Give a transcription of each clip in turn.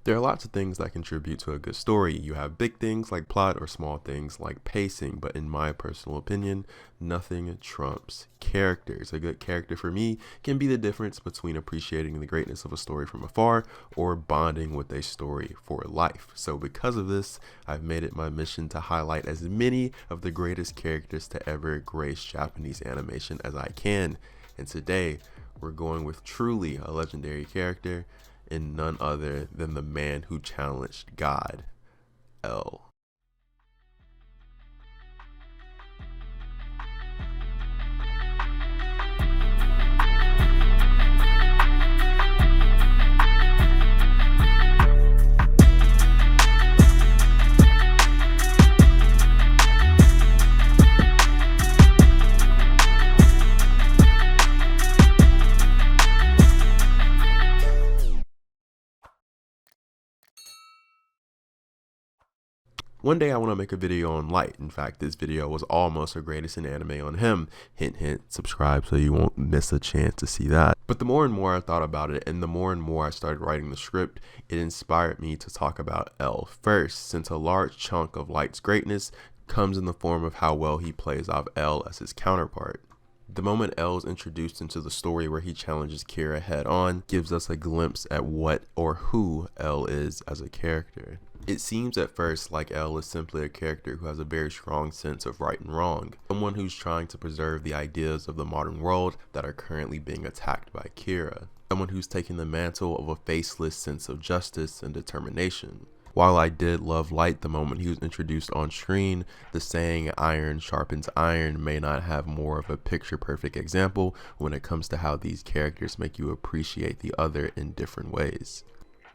There are lots of things that contribute to a good story. You have big things like plot or small things like pacing, but in my personal opinion, nothing trumps characters. A good character for me can be the difference between appreciating the greatness of a story from afar or bonding with a story for life. So because of this, I've made it my mission to highlight as many of the greatest characters to ever grace Japanese animation as I can. And today, we're going with truly a legendary character, and none other than the man who challenged God, L. One day I want to make a video on Light. In fact, this video was almost the greatest in anime on him. Hint, hint, subscribe so you won't miss a chance to see that. But the more and more I thought about it, and the more and more I started writing the script, it inspired me to talk about L first, since a large chunk of Light's greatness comes in the form of how well he plays off L as his counterpart. The moment L is introduced into the story where he challenges Kira head on gives us a glimpse at what or who L is as a character. It seems at first like L is simply a character who has a very strong sense of right and wrong, someone who's trying to preserve the ideas of the modern world that are currently being attacked by Kira, someone who's taking the mantle of a faceless sense of justice and determination. While I did love Light the moment he was introduced on screen, the saying iron sharpens iron may not have more of a picture-perfect example when it comes to how these characters make you appreciate the other in different ways.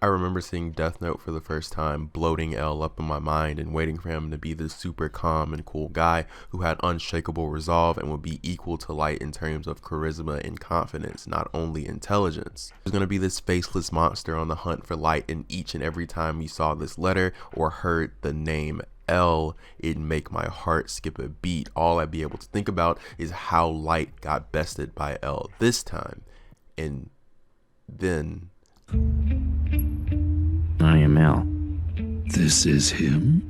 I remember seeing Death Note for the first time, bloating L up in my mind and waiting for him to be this super calm and cool guy who had unshakable resolve and would be equal to Light in terms of charisma and confidence, not only intelligence. There's going to be this faceless monster on the hunt for Light, and each and every time you saw this letter or heard the name L, it'd make my heart skip a beat. All I'd be able to think about is how Light got bested by L this time. And then I am L. This is him?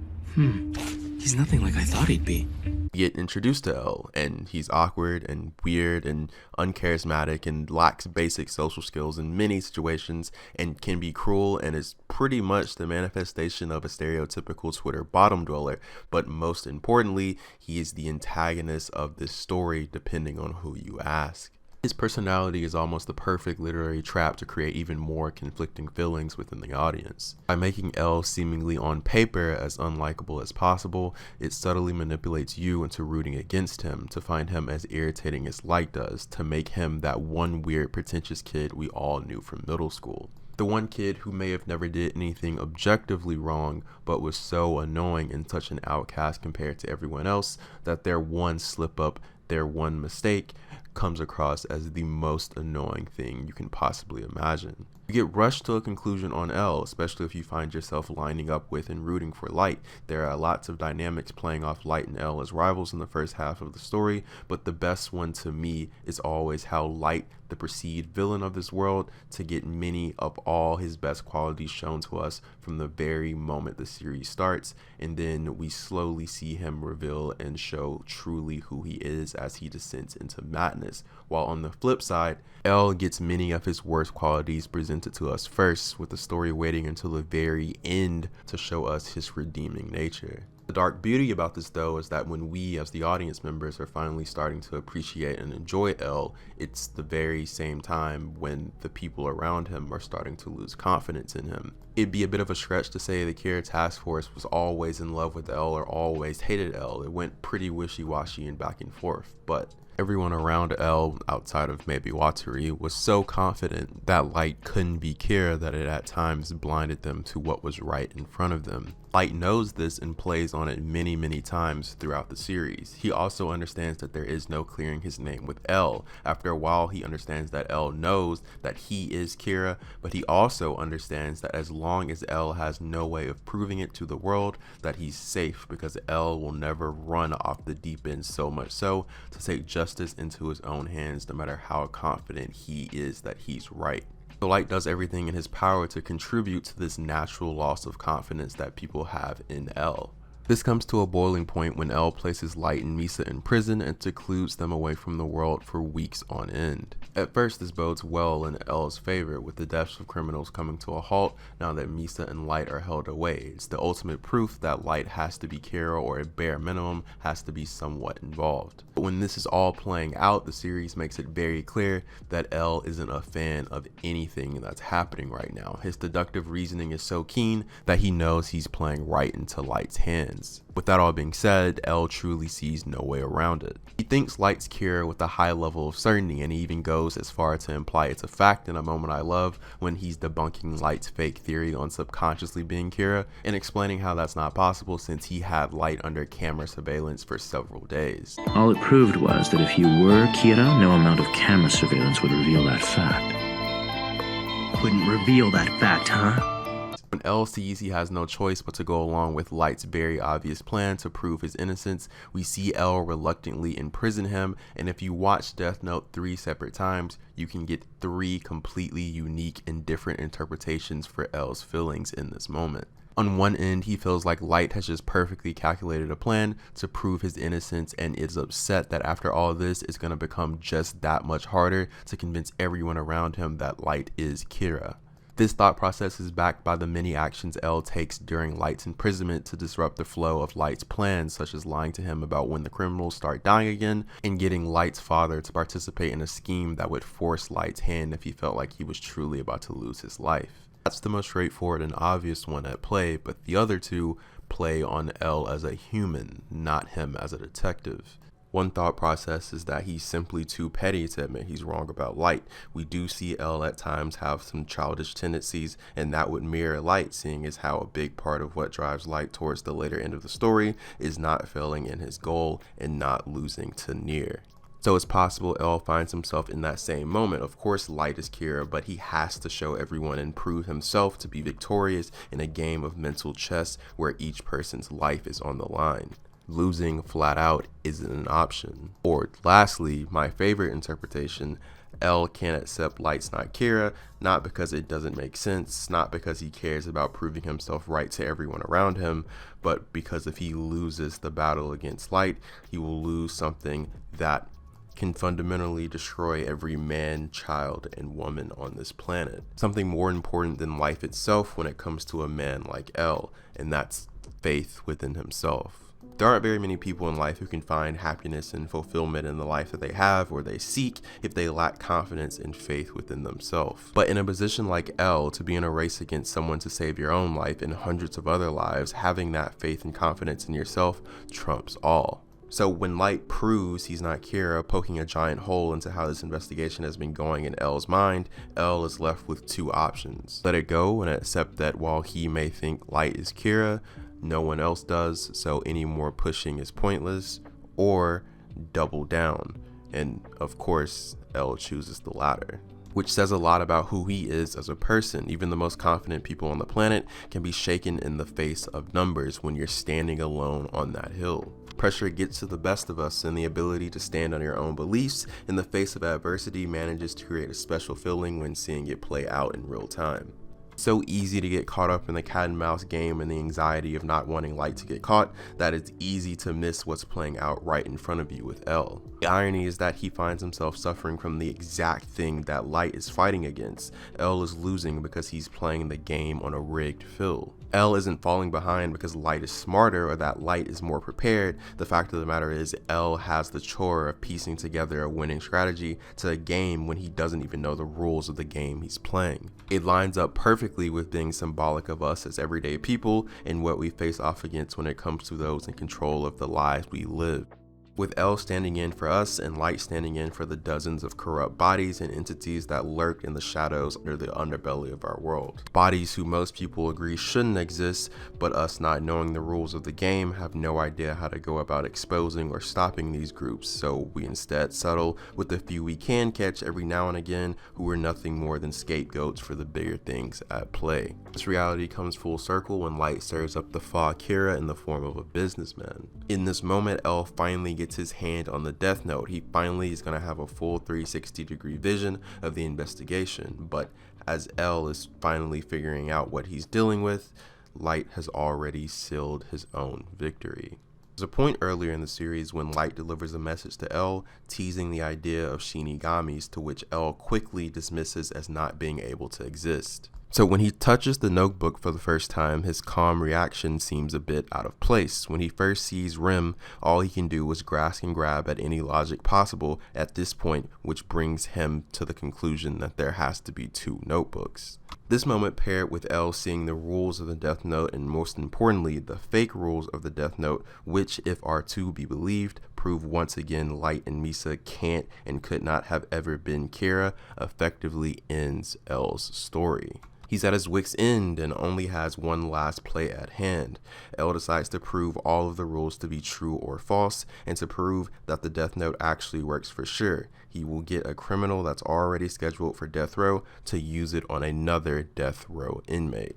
He's nothing like I thought he'd be. get introduced to L, and he's awkward and weird and uncharismatic and lacks basic social skills in many situations and can be cruel and is pretty much the manifestation of a stereotypical Twitter bottom dweller. But most importantly, he is the antagonist of this story depending on who you ask. His personality is almost the perfect literary trap to create even more conflicting feelings within the audience. By making L seemingly on paper as unlikable as possible, it subtly manipulates you into rooting against him, to find him as irritating as Light does, to make him that one weird pretentious kid we all knew from middle school. The one kid who may have never did anything objectively wrong, but was so annoying and such an outcast compared to everyone else that their one slip up, their one mistake, comes across as the most annoying thing you can possibly imagine. You get rushed to a conclusion on L, especially if you find yourself lining up with and rooting for Light. There are lots of dynamics playing off Light and L as rivals in the first half of the story, but the best one to me is always how Light, the perceived villain of this world, to get many of all his best qualities shown to us from the very moment the series starts, and then we slowly see him reveal and show truly who he is as he descends into madness, while on the flip side, L gets many of his worst qualities presented to us first, with the story waiting until the very end to show us his redeeming nature. The dark beauty about this, though, is that when we as the audience members are finally starting to appreciate and enjoy L, it's the very same time when the people around him are starting to lose confidence in him. It'd be a bit of a stretch to say the Kira Task Force was always in love with L or always hated L. It went pretty wishy-washy and back and forth, but everyone around L, outside of maybe Watari, was so confident that Light couldn't be Kira that it at times blinded them to what was right in front of them. Light knows this and plays on it many times throughout the series. He also understands that there is no clearing his name with L. After a while, he understands that L knows that he is Kira, but he also understands that as long as L has no way of proving it to the world, that he's safe, because L will never run off the deep end, so much so to take justice into his own hands, no matter how confident he is that he's right. So Light does everything in his power to contribute to this natural loss of confidence that people have in L. This comes to a boiling point when L places Light and Misa in prison and secludes them away from the world for weeks on end. At first, this bodes well in L's favor, with the deaths of criminals coming to a halt now that Misa and Light are held away. It's the ultimate proof that Light has to be Kira, or at bare minimum has to be somewhat involved. But when this is all playing out, the series makes it very clear that L isn't a fan of anything that's happening right now. His deductive reasoning is so keen that he knows he's playing right into Light's hands. With that all being said, L truly sees no way around it. He thinks Light's Kira with a high level of certainty, and he even goes as far to imply it's a fact in A Moment I Love when he's debunking Light's fake theory on subconsciously being Kira and explaining how that's not possible since he had Light under camera surveillance for several days. All it proved was that if you were Kira, no amount of camera surveillance would reveal that fact. Wouldn't reveal that fact, huh? When L sees he has no choice but to go along with Light's very obvious plan to prove his innocence, we see L reluctantly imprison him, and if you watch Death Note 3 separate times, you can get 3 completely unique and different interpretations for L's feelings in this moment. On one end, he feels like Light has just perfectly calculated a plan to prove his innocence and is upset that after all this, it's going to become just that much harder to convince everyone around him that Light is Kira. This thought process is backed by the many actions L takes during Light's imprisonment to disrupt the flow of Light's plans, such as lying to him about when the criminals start dying again, and getting Light's father to participate in a scheme that would force Light's hand if he felt like he was truly about to lose his life. That's the most straightforward and obvious one at play, but the other two play on L as a human, not him as a detective. One thought process is that he's simply too petty to admit he's wrong about Light. We do see L at times have some childish tendencies, and that would mirror Light, seeing as how a big part of what drives Light towards the later end of the story is not failing in his goal and not losing to Nier. So it's possible L finds himself in that same moment. Of course, Light is Kira, but he has to show everyone and prove himself to be victorious in a game of mental chess where each person's life is on the line. Losing flat out isn't an option. Or lastly, my favorite interpretation, L can't accept Light's not Kira, not because it doesn't make sense, not because he cares about proving himself right to everyone around him, but because if he loses the battle against Light, he will lose something that can fundamentally destroy every man, child, and woman on this planet. Something more important than life itself when it comes to a man like L, and that's faith within himself. There aren't very many people in life who can find happiness and fulfillment in the life that they have or they seek if they lack confidence and faith within themselves. But in a position like L, to be in a race against someone to save your own life and hundreds of other lives, having that faith and confidence in yourself trumps all. So when Light proves he's not Kira, poking a giant hole into how this investigation has been going in L's mind, L is left with 2 options. Let it go and accept that while he may think Light is Kira, no one else does, so any more pushing is pointless, or double down. And of course, L chooses the latter, which says a lot about who he is as a person. Even the most confident people on the planet can be shaken in the face of numbers when you're standing alone on that hill. Pressure gets to the best of us, and the ability to stand on your own beliefs in the face of adversity manages to create a special feeling when seeing it play out in real time. So easy to get caught up in the cat and mouse game and the anxiety of not wanting Light to get caught that it's easy to miss what's playing out right in front of you with L. The irony is that he finds himself suffering from the exact thing that Light is fighting against. L is losing because he's playing the game on a rigged field. L isn't falling behind because Light is smarter or that Light is more prepared. The fact of the matter is L has the chore of piecing together a winning strategy to a game when he doesn't even know the rules of the game he's playing. It lines up perfectly with being symbolic of us as everyday people and what we face off against when it comes to those in control of the lives we live. With L standing in for us and Light standing in for the dozens of corrupt bodies and entities that lurk in the shadows under the underbelly of our world. Bodies who most people agree shouldn't exist, but us not knowing the rules of the game have no idea how to go about exposing or stopping these groups, so we instead settle with the few we can catch every now and again who are nothing more than scapegoats for the bigger things at play. This reality comes full circle when Light serves up the Fa Kira in the form of a businessman. In this moment, L finally gets his hand on the Death Note. He finally is going to have a full 360-degree vision of the investigation, but As L is finally figuring out what he's dealing with, Light has already sealed his own victory. There's a point earlier in the series when Light delivers a message to L, teasing the idea of Shinigamis, to which L quickly dismisses as not being able to exist. So when he touches the notebook for the first time, his calm reaction seems a bit out of place. When he first sees Rim, all he can do is grasp and grab at any logic possible at this point, which brings him to the conclusion that there has to be two notebooks. This moment, paired with L seeing the rules of the Death Note, and most importantly, the fake rules of the Death Note, which, if are to be believed, prove once again Light and Misa can't and could not have ever been Kira, effectively ends L's story. He's at his wit's end and only has one last play at hand. L decides to prove all of the rules to be true or false, and to prove that the Death Note actually works for sure. He will get a criminal that's already scheduled for death row to use it on another death row inmate.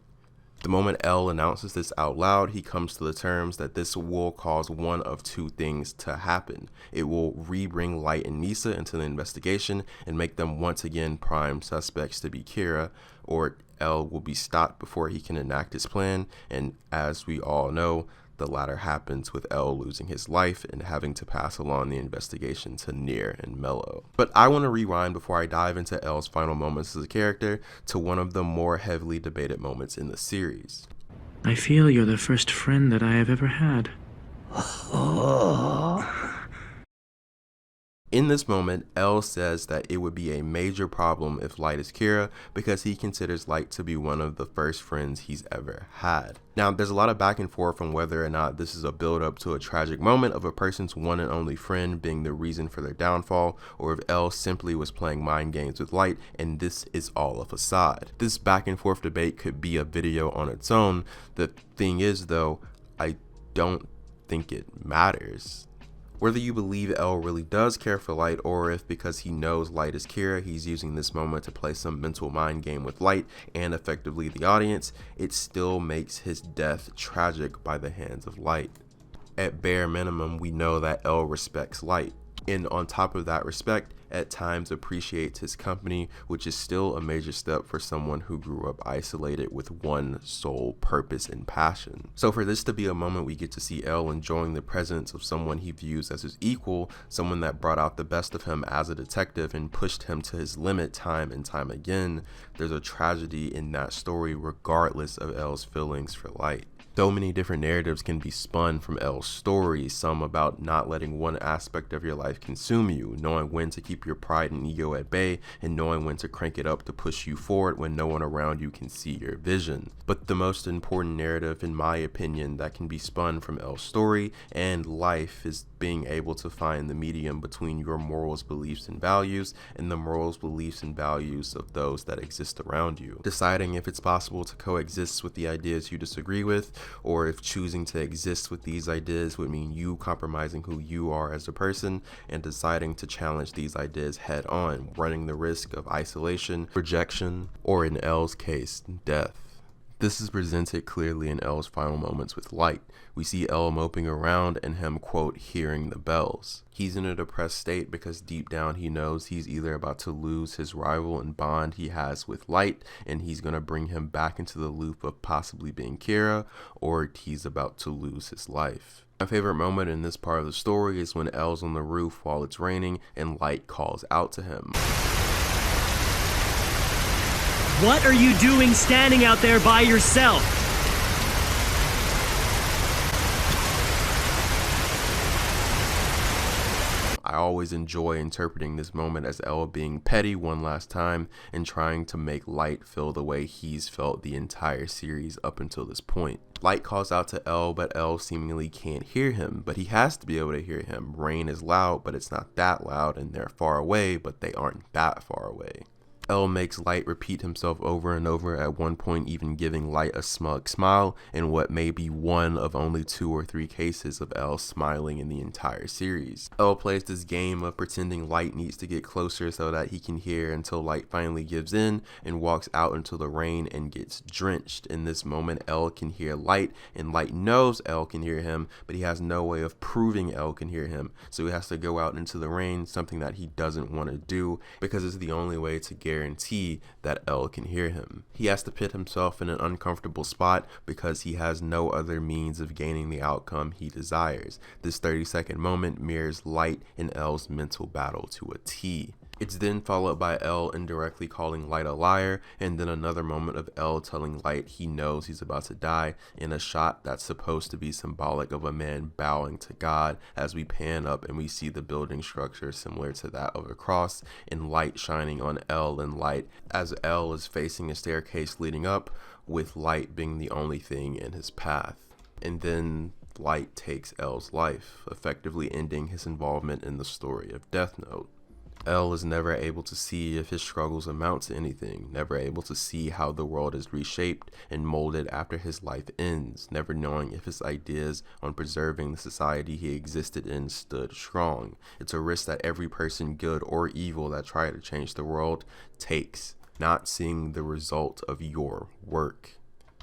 The moment L announces this out loud, he comes to the terms that this will cause one of two things to happen. It will re-bring Light and Misa into the investigation and make them once again prime suspects to be Kira, or L will be stopped before he can enact his plan, and as we all know, the latter happens with L losing his life and having to pass along the investigation to Nier and Mello. But I want to rewind before I dive into L's final moments as a character to one of the more heavily debated moments in the series. I feel you're the first friend that I have ever had. In this moment, L says that it would be a major problem if Light is Kira because he considers Light to be one of the first friends he's ever had. Now, there's a lot of back and forth on whether or not this is a build up to a tragic moment of a person's one and only friend being the reason for their downfall, or if L simply was playing mind games with Light and this is all a facade. This back and forth debate could be a video on its own. The thing is though, I don't think it matters. Whether you believe L really does care for Light, or if because he knows Light is Kira, he's using this moment to play some mental mind game with Light and effectively the audience, it still makes his death tragic by the hands of Light. At bare minimum, we know that L respects Light, and on top of that respect, at times appreciates his company, which is still a major step for someone who grew up isolated with one sole purpose and passion. So for this to be a moment we get to see L enjoying the presence of someone he views as his equal, someone that brought out the best of him as a detective and pushed him to his limit time and time again, there's a tragedy in that story regardless of L's feelings for Light. So many different narratives can be spun from L's story, some about not letting one aspect of your life consume you, knowing when to keep your pride and ego at bay, and knowing when to crank it up to push you forward when no one around you can see your vision. But the most important narrative, in my opinion, that can be spun from L's story and life is being able to find the medium between your morals, beliefs, and values, and the morals, beliefs, and values of those that exist around you. Deciding if it's possible to coexist with the ideas you disagree with, or if choosing to exist with these ideas would mean you compromising who you are as a person, and deciding to challenge these ideas head on, running the risk of isolation, rejection, or in L's case, death. This is presented clearly in L's final moments with Light. We see L moping around and him, quote, hearing the bells. He's in a depressed state because deep down he knows he's either about to lose his rival and bond he has with Light, and he's going to bring him back into the loop of possibly being Kira, or he's about to lose his life. My favorite moment in this part of the story is when L's on the roof while it's raining and Light calls out to him. What are you doing standing out there by yourself? I always enjoy interpreting this moment as L being petty one last time and trying to make Light feel the way he's felt the entire series up until this point. Light calls out to L, but L seemingly can't hear him, but he has to be able to hear him. Rain is loud, but it's not that loud, and they're far away, but they aren't that far away. L makes Light repeat himself over and over, at one point even giving Light a smug smile in what may be one of only 2 or 3 cases of L smiling in the entire series. L plays this game of pretending Light needs to get closer so that he can hear until Light finally gives in and walks out into the rain and gets drenched. In this moment, L can hear Light, and Light knows L can hear him, but he has no way of proving L can hear him, so he has to go out into the rain, something that he doesn't want to do because it's the only way to guarantee guarantee that L can hear him. He has to put himself in an uncomfortable spot because he has no other means of gaining the outcome he desires. This 30-second moment mirrors Light and L's mental battle to a T. It's then followed by L indirectly calling Light a liar, and then another moment of L telling Light he knows he's about to die in a shot that's supposed to be symbolic of a man bowing to God, as we pan up and we see the building structure similar to that of a cross, and light shining on L and Light as L is facing a staircase leading up, with Light being the only thing in his path. And then Light takes L's life, effectively ending his involvement in the story of Death Note. L is never able to see if his struggles amount to anything, never able to see how the world is reshaped and molded after his life ends, never knowing if his ideas on preserving the society he existed in stood strong. It's a risk that every person, good or evil, that tried to change the world takes, not seeing the result of your work.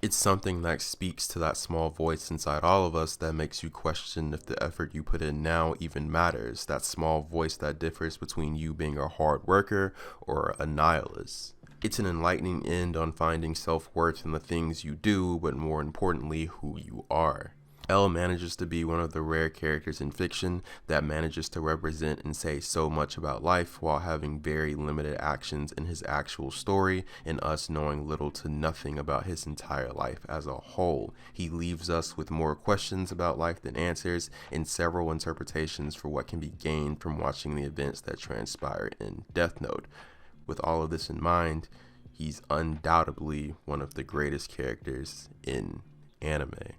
It's something that speaks to that small voice inside all of us that makes you question if the effort you put in now even matters, that small voice that differs between you being a hard worker or a nihilist. It's an enlightening end on finding self-worth in the things you do, but more importantly, who you are. L manages to be one of the rare characters in fiction that manages to represent and say so much about life while having very limited actions in his actual story, and us knowing little to nothing about his entire life as a whole. He leaves us with more questions about life than answers, and several interpretations for what can be gained from watching the events that transpire in Death Note. With all of this in mind, he's undoubtedly one of the greatest characters in anime.